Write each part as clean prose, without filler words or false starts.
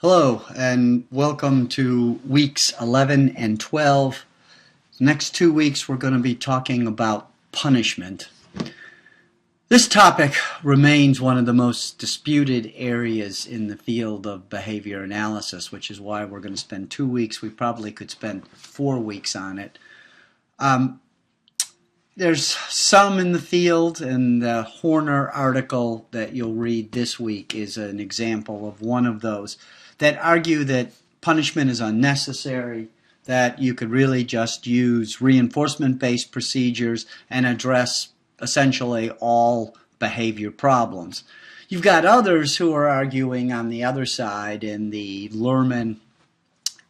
Hello, and welcome to weeks 11 and 12. The next 2 weeks, we're going to be talking about punishment. This topic remains one of the most disputed areas in the field of behavior analysis, which is why we're going to spend 2 weeks. We probably could spend 4 weeks on it. There's some in the field, and the Horner article that you'll read this week is an example of one of those that argue that punishment is unnecessary, that you could really just use reinforcement-based procedures and address essentially all behavior problems. You've got others who are arguing on the other side in the Lerman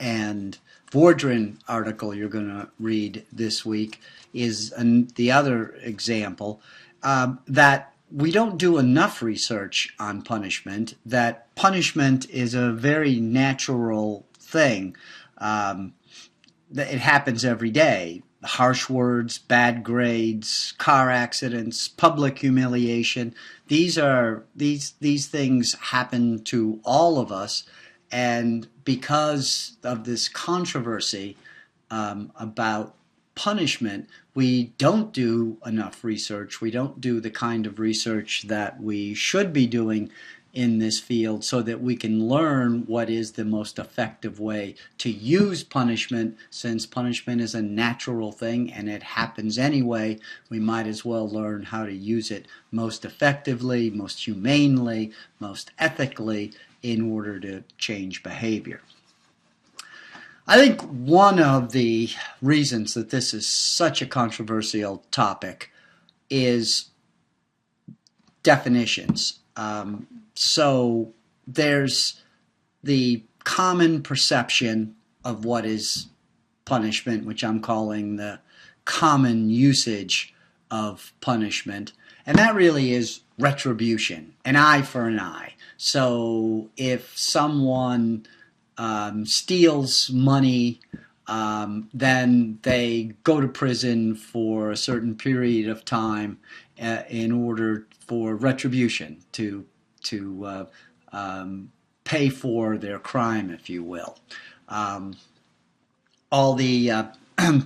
and Vordrin article you're going to read this week is the other example that we don't do enough research on punishment, that punishment is a very natural thing. That it happens every day. Harsh words, bad grades, car accidents, public humiliation. These things happen to all of us, and because of this controversy about punishment, we don't do enough research. We don't do the kind of research that we should be doing in this field so that we can learn what is the most effective way to use punishment. Since punishment is a natural thing and it happens anyway, we might as well learn how to use it most effectively, most humanely, most ethically in order to change behavior. I think one of the reasons that this is such a controversial topic is definitions. So there's the common perception of what is punishment, which I'm calling the common usage of punishment, and that really is retribution, an eye for an eye. So if someone steals money, then they go to prison for a certain period of time in order for retribution to pay for their crime, if you will. All the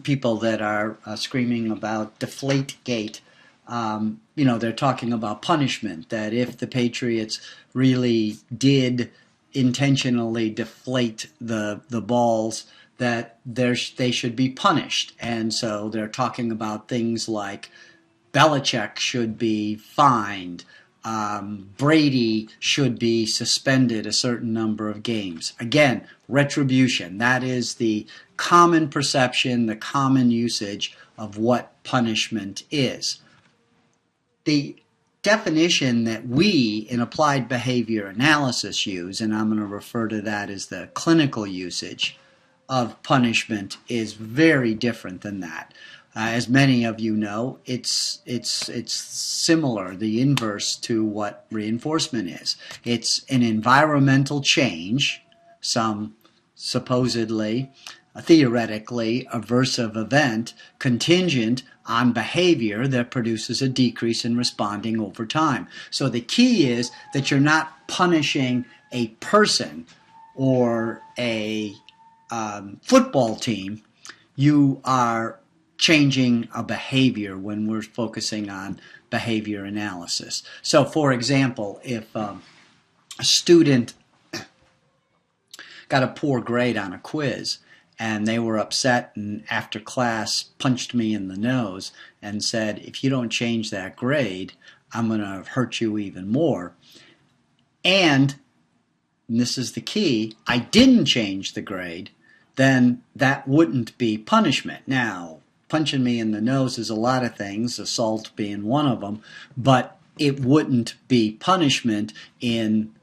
people that are screaming about Deflategate, they're talking about punishment, that if the Patriots really did intentionally deflate the balls, that they should be punished. And so they're talking about things like Belichick should be fined, Brady should be suspended a certain number of games. Again, retribution. That is the common perception, the common usage of what punishment is. The definition that we in applied behavior analysis use, and I'm going to refer to that as the clinical usage of punishment, is very different than that. As many of you know, it's similar, the inverse to what reinforcement is. It's an environmental change, some supposedly, theoretically aversive event contingent on behavior that produces a decrease in responding over time. So the key is that you're not punishing a person or a football team. You are changing a behavior when we're focusing on behavior analysis. So for example, if a student got a poor grade on a quiz and they were upset and after class punched me in the nose and said, if you don't change that grade, I'm going to hurt you even more. And this is the key, I didn't change the grade, then that wouldn't be punishment. Now, punching me in the nose is a lot of things, assault being one of them, but it wouldn't be punishment in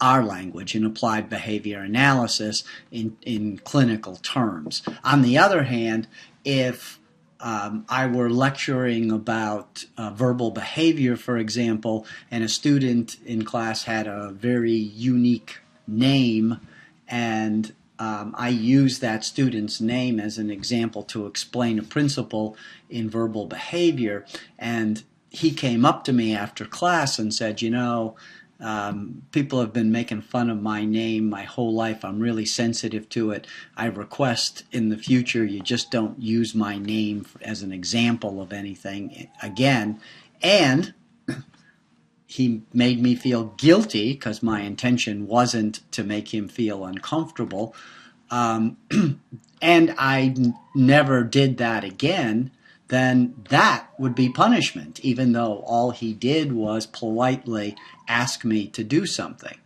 our language, in applied behavior analysis, in clinical terms. On the other hand, if I were lecturing about verbal behavior, for example, and a student in class had a very unique name, and I use that student's name as an example to explain a principle in verbal behavior, and he came up to me after class and said, People have been making fun of my name my whole life. I'm really sensitive to it. I request in the future you just don't use my name as an example of anything again. And he made me feel guilty because my intention wasn't to make him feel uncomfortable. And I never did that again, then that would be punishment, even though all he did was politely ask me to do something.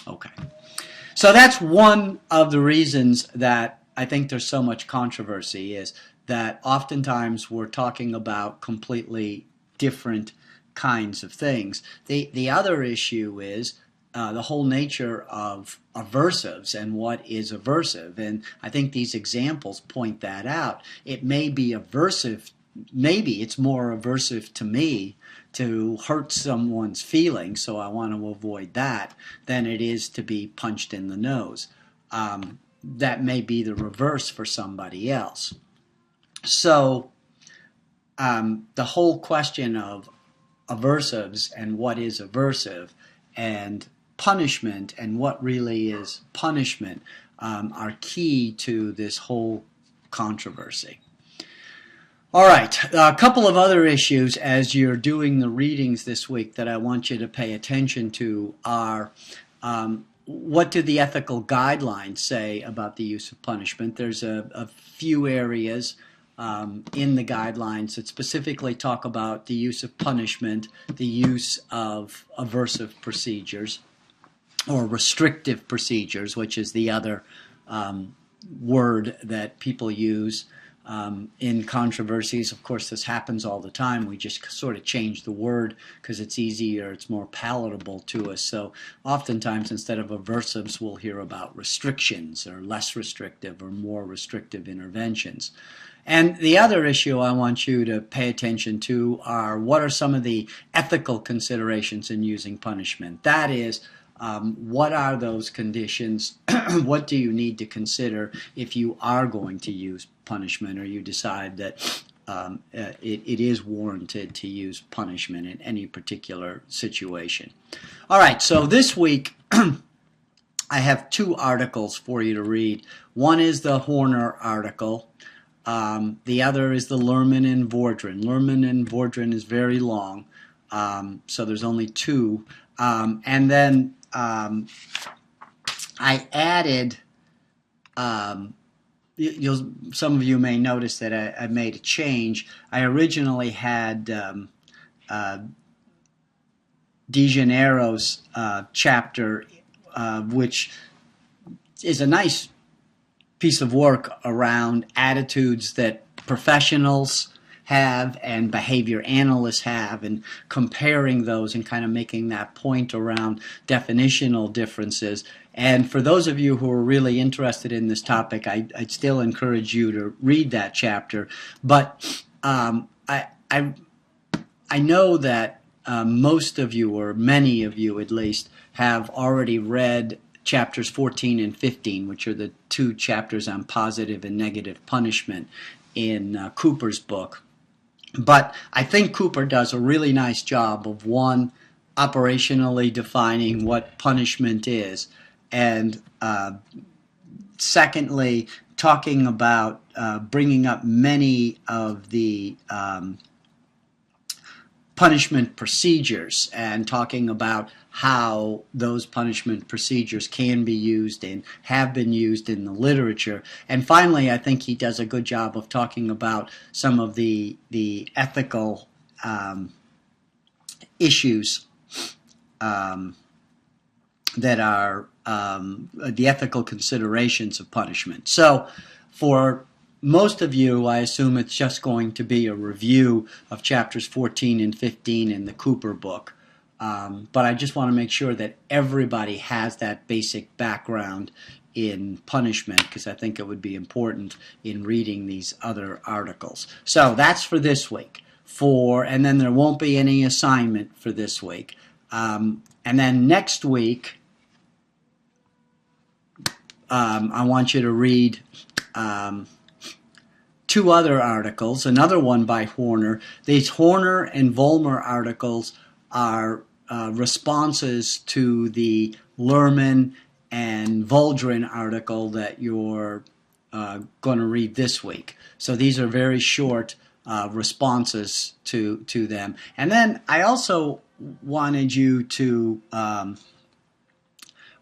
Okay. So that's one of the reasons that I think there's so much controversy, is that oftentimes we're talking about completely different kinds of things. The other issue is the whole nature of aversives and what is aversive. And I think these examples point that out. It may be aversive, maybe it's more aversive to me to hurt someone's feelings, so I want to avoid that, than it is to be punched in the nose. That may be the reverse for somebody else. So the whole question of aversives and what is aversive and punishment and what really is punishment are key to this whole controversy. All right, a couple of other issues as you're doing the readings this week that I want you to pay attention to are what do the ethical guidelines say about the use of punishment? There's a few areas in the guidelines that specifically talk about the use of punishment, the use of aversive procedures, or restrictive procedures, which is the other word that people use in controversies. Of course, this happens all the time. We just sort of change the word because it's easier, it's more palatable to us. So oftentimes, instead of aversives, we'll hear about restrictions or less restrictive or more restrictive interventions. And the other issue I want you to pay attention to are what are some of the ethical considerations in using punishment. That is, what are those conditions? What do you need to consider if you are going to use punishment, or you decide that it is warranted to use punishment in any particular situation? All right, so this week I have two articles for you to read. One is the Horner article. The other is the Lerman and Vordren. Lerman and Vordren is very long, so there's only two. And then I added, some of you may notice that I made a change. I originally had DeGennaro's chapter, which is a nice piece of work around attitudes that professionals have and behavior analysts have, and comparing those and kind of making that point around definitional differences. And for those of you who are really interested in this topic, I'd still encourage you to read that chapter. But I know that most of you, or many of you at least, have already read chapters 14 and 15, which are the two chapters on positive and negative punishment in Cooper's book. But I think Cooper does a really nice job of, one, operationally defining what punishment is, and secondly, talking about bringing up many of the punishment procedures and talking about how those punishment procedures can be used and have been used in the literature. And finally, I think he does a good job of talking about some of the ethical issues that are the ethical considerations of punishment. So for most of you, I assume it's just going to be a review of chapters 14 and 15 in the Cooper book. But I just want to make sure that everybody has that basic background in punishment, because I think it would be important in reading these other articles. So that's for this week. And then there won't be any assignment for this week. And then next week, I want you to read two other articles, another one by Horner. These Horner and Vollmer articles are responses to the Lerman and Voldrin article that you're going to read this week. So these are very short responses to them. And then I also wanted you to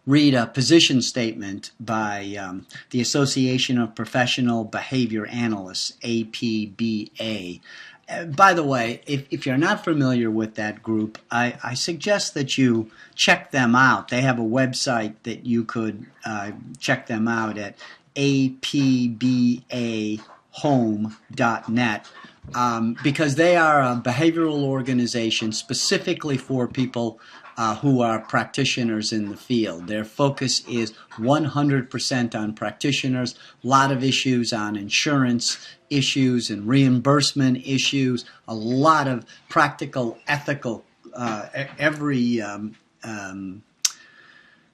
read a position statement by the Association of Professional Behavior Analysts, APBA. By the way, if you're not familiar with that group, I suggest that you check them out. They have a website that you could check them out at apbahome.net. Because they are a behavioral organization specifically for people who are practitioners in the field. Their focus is 100% on practitioners, a lot of issues on insurance issues and reimbursement issues, a lot of practical, ethical, every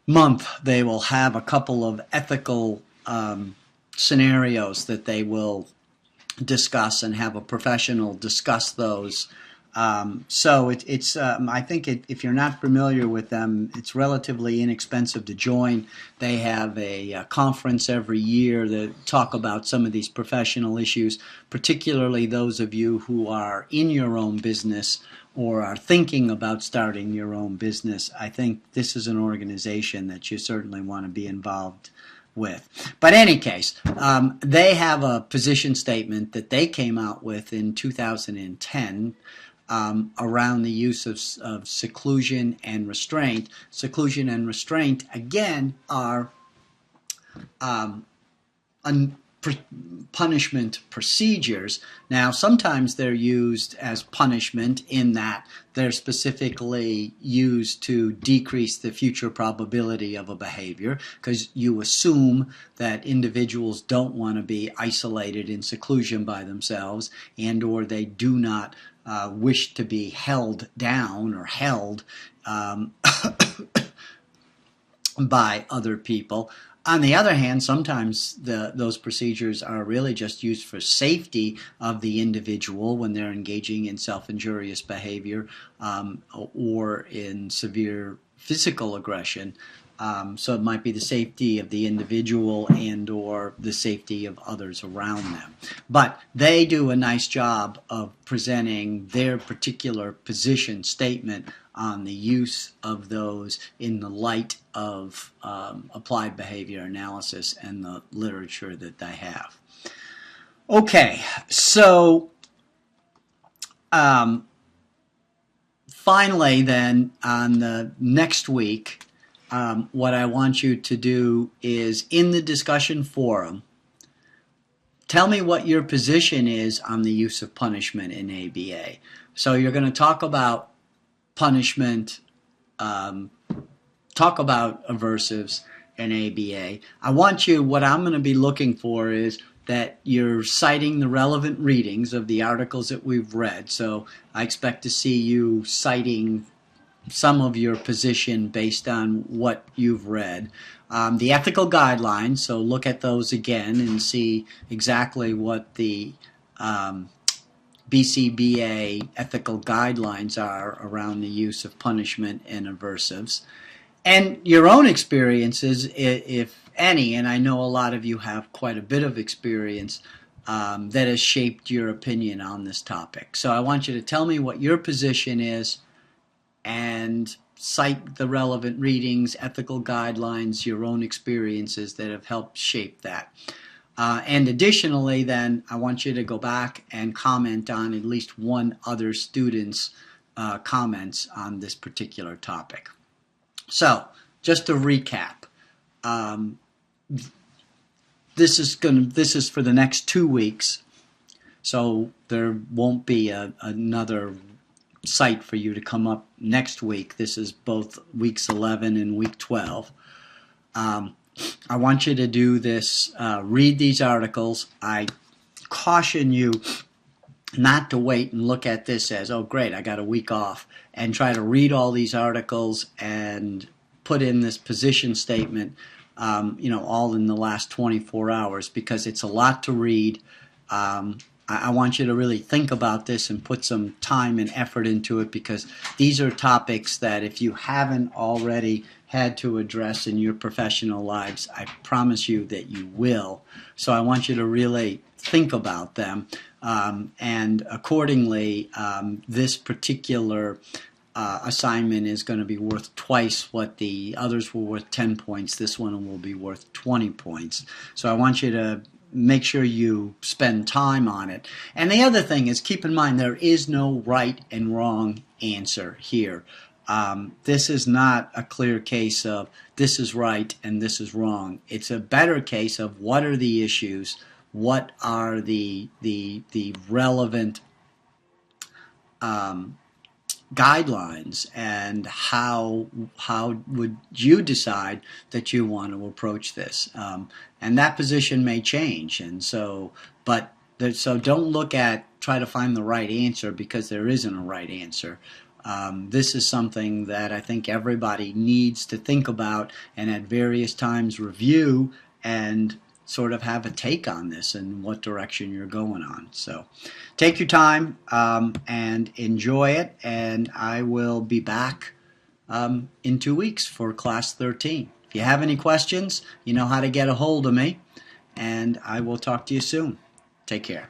month they will have a couple of ethical scenarios that they will discuss and have a professional discuss those. So it's I think if you're not familiar with them, it's relatively inexpensive to join. They have a conference every year that talk about some of these professional issues, particularly those of you who are in your own business or are thinking about starting your own business. I think this is an organization that you certainly want to be involved with. But in any case, they have a position statement that they came out with in 2010 around the use of seclusion and restraint. Seclusion and restraint, again, are punishment procedures. Now, sometimes they're used as punishment in that they're specifically used to decrease the future probability of a behavior, because you assume that individuals don't want to be isolated in seclusion by themselves, and or they do not wish to be held down or held by other people. On the other hand, sometimes those procedures are really just used for safety of the individual when they're engaging in self-injurious behavior or in severe physical aggression. So it might be the safety of the individual and or the safety of others around them. But they do a nice job of presenting their particular position statement on the use of those in the light of applied behavior analysis and the literature that they have. Okay, so finally then, on the next week, what I want you to do is, in the discussion forum, tell me what your position is on the use of punishment in ABA. So you're going to talk about punishment, talk about aversives in ABA. I want you, what I'm going to be looking for is that you're citing the relevant readings of the articles that we've read. So I expect to see you citing some of your position based on what you've read. The ethical guidelines, so look at those again and see exactly what the BCBA ethical guidelines are around the use of punishment and aversives. And your own experiences, if any, and I know a lot of you have quite a bit of experience that has shaped your opinion on this topic. So I want you to tell me what your position is and cite the relevant readings, ethical guidelines, your own experiences that have helped shape that. And additionally, then, I want you to go back and comment on at least one other student's comments on this particular topic. So, just to recap, this is for the next 2 weeks, so there won't be another site for you to come up next week. This is both weeks 11 and week 12. I want you to do this, read these articles. I caution you not to wait and look at this as, oh great, I got a week off, and try to read all these articles and put in this position statement, all in the last 24 hours, because it's a lot to read. I want you to really think about this and put some time and effort into it, because these are topics that if you haven't already had to address in your professional lives, I promise you that you will. So I want you to really think about them, and accordingly, this particular assignment is going to be worth twice what the others were worth 10 points. This one will be worth 20 points. So I want you to make sure you spend time on it. And the other thing is, keep in mind, there is no right and wrong answer here. This is not a clear case of this is right and this is wrong. It's a better case of what are the issues, what are the relevant guidelines, and how would you decide that you want to approach this, and that position may change. And so so don't try to find the right answer, because there isn't a right answer. This is something that I think everybody needs to think about and at various times review and sort of have a take on this and what direction you're going on. So take your time and enjoy it, and I will be back in 2 weeks for class 13. If you have any questions, you know how to get a hold of me, and I will talk to you soon. Take care.